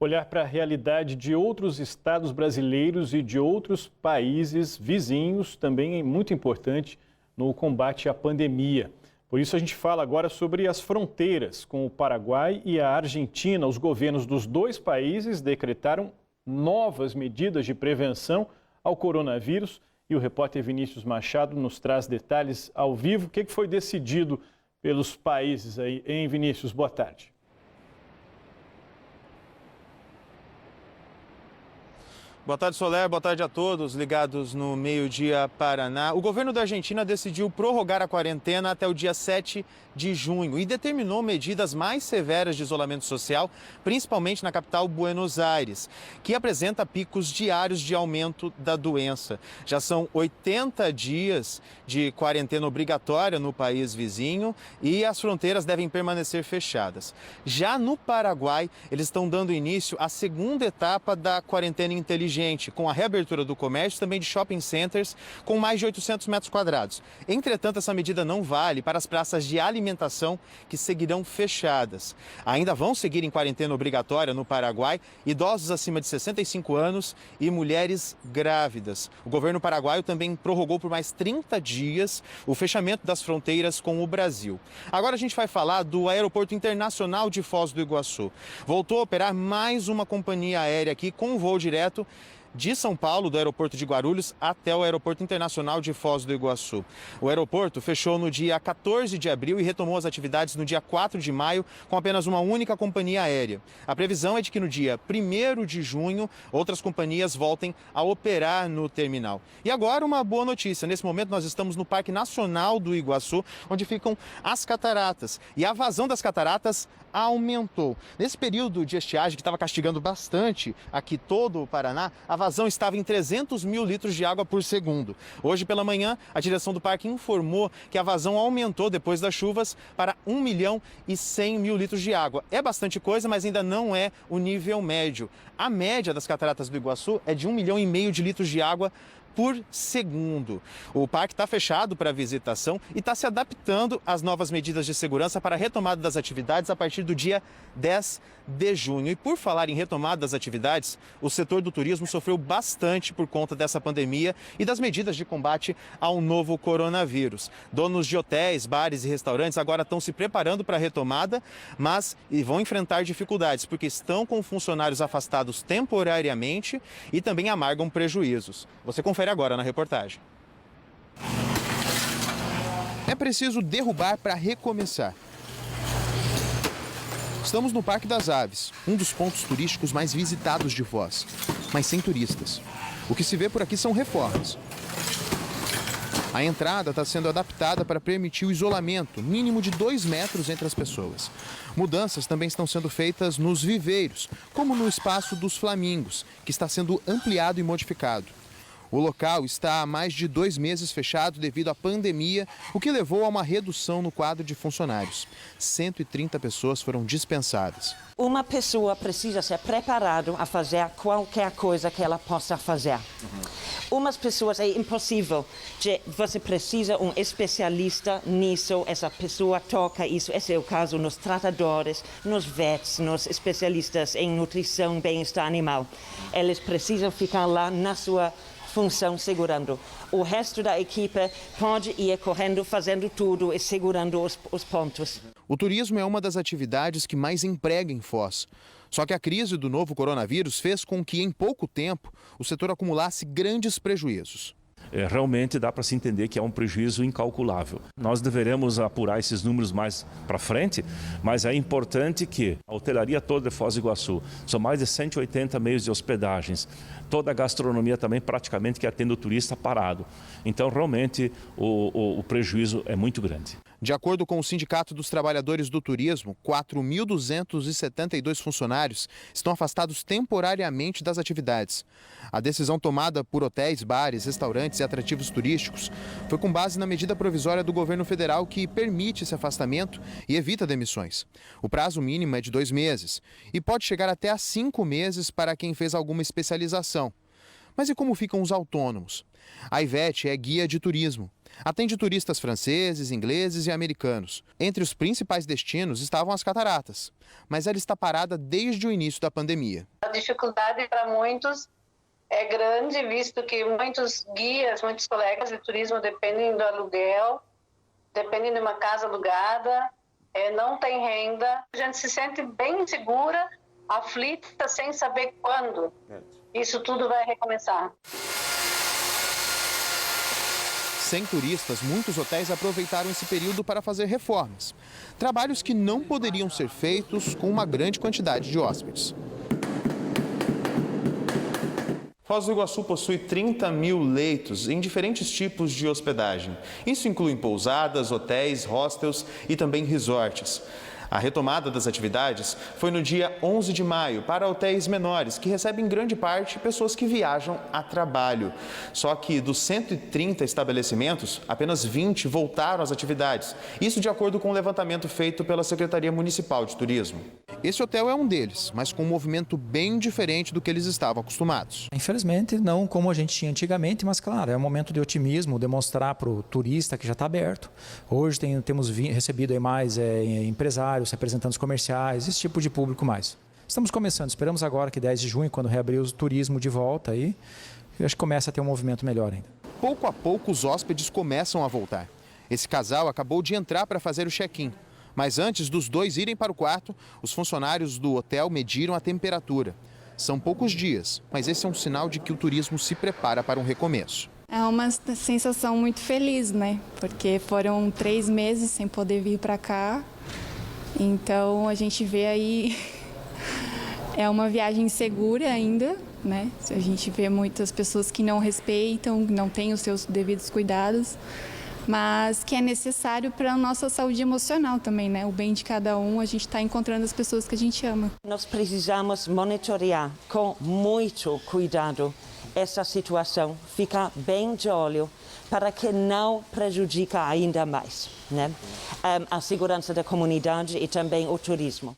olhar para a realidade de outros estados brasileiros e de outros países vizinhos também é muito importante no combate à pandemia. Por isso a gente fala agora sobre as fronteiras com o Paraguai e a Argentina. Os governos dos dois países decretaram novas medidas de prevenção ao coronavírus e o repórter Vinícius Machado nos traz detalhes ao vivo. O que foi decidido pelos países aí, hein, Vinícius? Boa tarde. Boa tarde, Soler. Boa tarde a todos ligados no Meio-Dia Paraná. O governo da Argentina decidiu prorrogar a quarentena até o dia 7 de junho e determinou medidas mais severas de isolamento social, principalmente na capital Buenos Aires, que apresenta picos diários de aumento da doença. Já são 80 dias de quarentena obrigatória no país vizinho e as fronteiras devem permanecer fechadas. Já no Paraguai, eles estão dando início à segunda etapa da quarentena inteligente, com a reabertura do comércio e também de shopping centers com mais de 800 metros quadrados. Entretanto, essa medida não vale para as praças de alimentação que seguirão fechadas. Ainda vão seguir em quarentena obrigatória no Paraguai idosos acima de 65 anos e mulheres grávidas. O governo paraguaio também prorrogou por mais 30 dias o fechamento das fronteiras com o Brasil. Agora a gente vai falar do Aeroporto Internacional de Foz do Iguaçu. Voltou a operar mais uma companhia aérea aqui com voo direto de São Paulo, do aeroporto de Guarulhos, até o Aeroporto Internacional de Foz do Iguaçu. O aeroporto fechou no dia 14 de abril e retomou as atividades no dia 4 de maio com apenas uma única companhia aérea. A previsão é de que no dia 1º de junho, outras companhias voltem a operar no terminal. E agora uma boa notícia. Nesse momento nós estamos no Parque Nacional do Iguaçu, onde ficam as cataratas. E a vazão das cataratas aumentou. Nesse período de estiagem que estava castigando bastante aqui todo o Paraná, a vazão estava em 300 mil litros de água por segundo. Hoje pela manhã, a direção do parque informou que a vazão aumentou depois das chuvas para 1 milhão e 100 mil litros de água. É bastante coisa, mas ainda não é o nível médio. A média das cataratas do Iguaçu é de 1,5 milhão de litros de água por segundo. O parque está fechado para visitação e está se adaptando às novas medidas de segurança para a retomada das atividades a partir do dia 10 de junho. E por falar em retomada das atividades, o setor do turismo sofreu bastante por conta dessa pandemia e das medidas de combate ao novo coronavírus. Donos de hotéis, bares e restaurantes agora estão se preparando para a retomada, mas vão enfrentar dificuldades porque estão com funcionários afastados temporariamente e também amargam prejuízos. Você confere agora na reportagem. É preciso derrubar para recomeçar. Estamos no Parque das Aves, um dos pontos turísticos mais visitados de Foz, mas sem turistas. O que se vê por aqui são reformas. A entrada está sendo adaptada para permitir o isolamento mínimo de 2 metros entre as pessoas. Mudanças também estão sendo feitas nos viveiros, como no espaço dos flamingos, que está sendo ampliado e modificado. O local está há mais de 2 meses fechado devido à pandemia, o que levou a uma redução no quadro de funcionários. 130 pessoas foram dispensadas. Uma pessoa precisa ser preparada a fazer qualquer coisa que ela possa fazer. Umas pessoas é impossível. Você precisa um especialista nisso, essa pessoa toca isso. Esse é o caso nos tratadores, nos vets, nos especialistas em nutrição e bem-estar animal. Eles precisam ficar lá na sua função segurando. O resto da equipe pode ir correndo, fazendo tudo e segurando os pontos. O turismo é uma das atividades que mais emprega em Foz. Só que a crise do novo coronavírus fez com que, em pouco tempo, o setor acumulasse grandes prejuízos. Realmente dá para se entender que é um prejuízo incalculável. Nós deveremos apurar esses números mais para frente, mas é importante que a hotelaria toda de Foz do Iguaçu, são mais de 180 meios de hospedagens, toda a gastronomia também praticamente que atende o turista parado. Então realmente o prejuízo é muito grande. De acordo com o Sindicato dos Trabalhadores do Turismo, 4.272 funcionários estão afastados temporariamente das atividades. A decisão tomada por hotéis, bares, restaurantes e atrativos turísticos foi com base na medida provisória do governo federal que permite esse afastamento e evita demissões. O prazo mínimo é de 2 meses e pode chegar até a 5 meses para quem fez alguma especialização. Mas e como ficam os autônomos? A Ivete é guia de turismo. Atende turistas franceses, ingleses e americanos. Entre os principais destinos estavam as cataratas, mas ela está parada desde o início da pandemia. A dificuldade para muitos é grande, visto que muitos guias, muitos colegas de turismo dependem do aluguel, dependem de uma casa alugada, não tem renda. A gente se sente bem insegura, aflita, sem saber quando isso tudo vai recomeçar. Sem turistas, muitos hotéis aproveitaram esse período para fazer reformas. Trabalhos que não poderiam ser feitos com uma grande quantidade de hóspedes. Foz do Iguaçu possui 30 mil leitos em diferentes tipos de hospedagem. Isso inclui pousadas, hotéis, hostels e também resorts. A retomada das atividades foi no dia 11 de maio para hotéis menores, que recebem em grande parte pessoas que viajam a trabalho. Só que dos 130 estabelecimentos, apenas 20 voltaram às atividades. Isso de acordo com o levantamento feito pela Secretaria Municipal de Turismo. Esse hotel é um deles, mas com um movimento bem diferente do que eles estavam acostumados. Infelizmente, não como a gente tinha antigamente, mas claro, é um momento de otimismo, demonstrar para o turista que já está aberto. Hoje temos recebido aí mais empresários, representantes comerciais, esse tipo de público mais. Estamos começando, esperamos agora que 10 de junho, quando reabrir o turismo de volta, aí, eu acho que começa a ter um movimento melhor ainda. Pouco a pouco os hóspedes começam a voltar. Esse casal acabou de entrar para fazer o check-in. Mas antes dos dois irem para o quarto, os funcionários do hotel mediram a temperatura. São poucos dias, mas esse é um sinal de que o turismo se prepara para um recomeço. É uma sensação muito feliz, né? Porque foram 3 meses sem poder vir para cá. Então a gente vê aí, é uma viagem segura ainda, né? A gente vê muitas pessoas que não respeitam, não têm os seus devidos cuidados, mas que é necessário para a nossa saúde emocional também, né? O bem de cada um, a gente está encontrando as pessoas que a gente ama. Nós precisamos monitorar com muito cuidado essa situação, ficar bem de olho para que não prejudique ainda mais, né? A segurança da comunidade e também o turismo.